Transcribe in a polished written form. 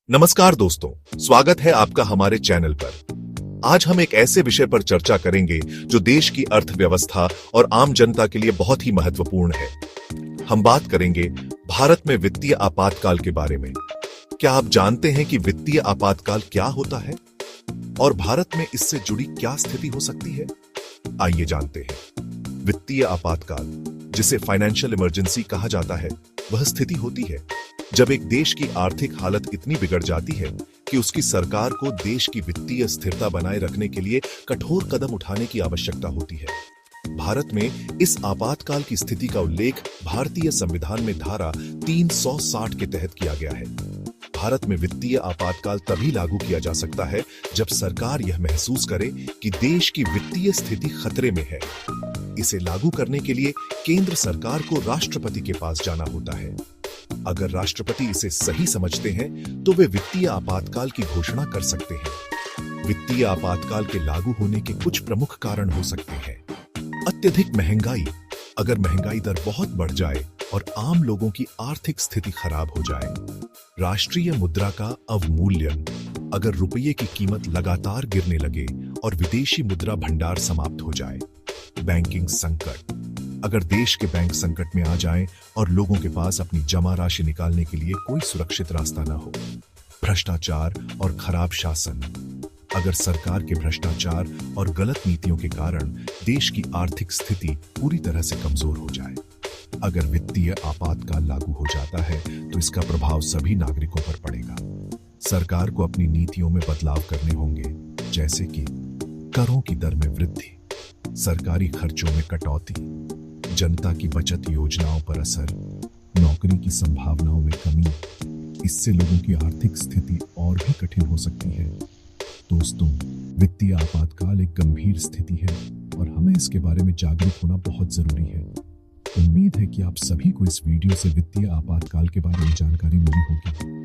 नमस्कार दोस्तों, स्वागत है आपका हमारे चैनल पर। आज हम एक ऐसे विषय पर चर्चा करेंगे जो देश की अर्थव्यवस्था और आम जनता के लिए बहुत ही महत्वपूर्ण है। हम बात करेंगे भारत में वित्तीय आपातकाल के बारे में। क्या आप जानते हैं कि वित्तीय आपातकाल क्या होता है और भारत में इससे जुड़ी क्या स्थिति हो सकती है? आइए जानते हैं। वित्तीय आपातकाल, जिसे फाइनेंशियल इमरजेंसी कहा जाता है, वह स्थिति होती है जब एक देश की आर्थिक हालत इतनी बिगड़ जाती है कि उसकी सरकार को देश की वित्तीय स्थिरता बनाए रखने के लिए कठोर कदम उठाने की आवश्यकता होती है। भारत में इस आपातकाल की स्थिति का उल्लेख भारतीय संविधान में धारा 360 के तहत किया गया है। भारत में वित्तीय आपातकाल तभी लागू किया जा सकता है जब सरकार यह महसूस करे कि देश की वित्तीय स्थिति खतरे में है। इसे लागू करने के लिए केंद्र सरकार को राष्ट्रपति के पास जाना होता है। अगर राष्ट्रपति इसे सही समझते हैं तो वे वित्तीय आपातकाल की घोषणा कर सकते हैं। वित्तीय आपातकाल के लागू होने के कुछ प्रमुख कारण हो सकते हैं। अत्यधिक महंगाई, अगर महंगाई दर बहुत बढ़ जाए और आम लोगों की आर्थिक स्थिति खराब हो जाए। राष्ट्रीय मुद्रा का अवमूल्यन, अगर रुपये की कीमत लगातार गिरने लगे और विदेशी मुद्रा भंडार समाप्त हो जाए। बैंकिंग संकट, अगर देश के बैंक संकट में आ जाएं और लोगों के पास अपनी जमा राशि निकालने के लिए कोई सुरक्षित रास्ता न हो। भ्रष्टाचार और खराब शासन, अगर सरकार के भ्रष्टाचार और गलत नीतियों के कारण देश की आर्थिक स्थिति पूरी तरह से कमजोर हो जाए। अगर वित्तीय आपातकाल लागू हो जाता है तो इसका प्रभाव सभी नागरिकों पर पड़ेगा। सरकार को अपनी नीतियों में बदलाव करने होंगे, जैसे कि करों की दर में वृद्धि, सरकारी खर्चों में कटौती, जनता की बचत योजनाओं पर असर, नौकरी की संभावनाओं में कमी। इससे लोगों की आर्थिक स्थिति और भी कठिन हो सकती है। दोस्तों, वित्तीय आपातकाल एक गंभीर स्थिति है और हमें इसके बारे में जागरूक होना बहुत जरूरी है। उम्मीद है कि आप सभी को इस वीडियो से वित्तीय आपातकाल के बारे में जानकारी मिली होगी।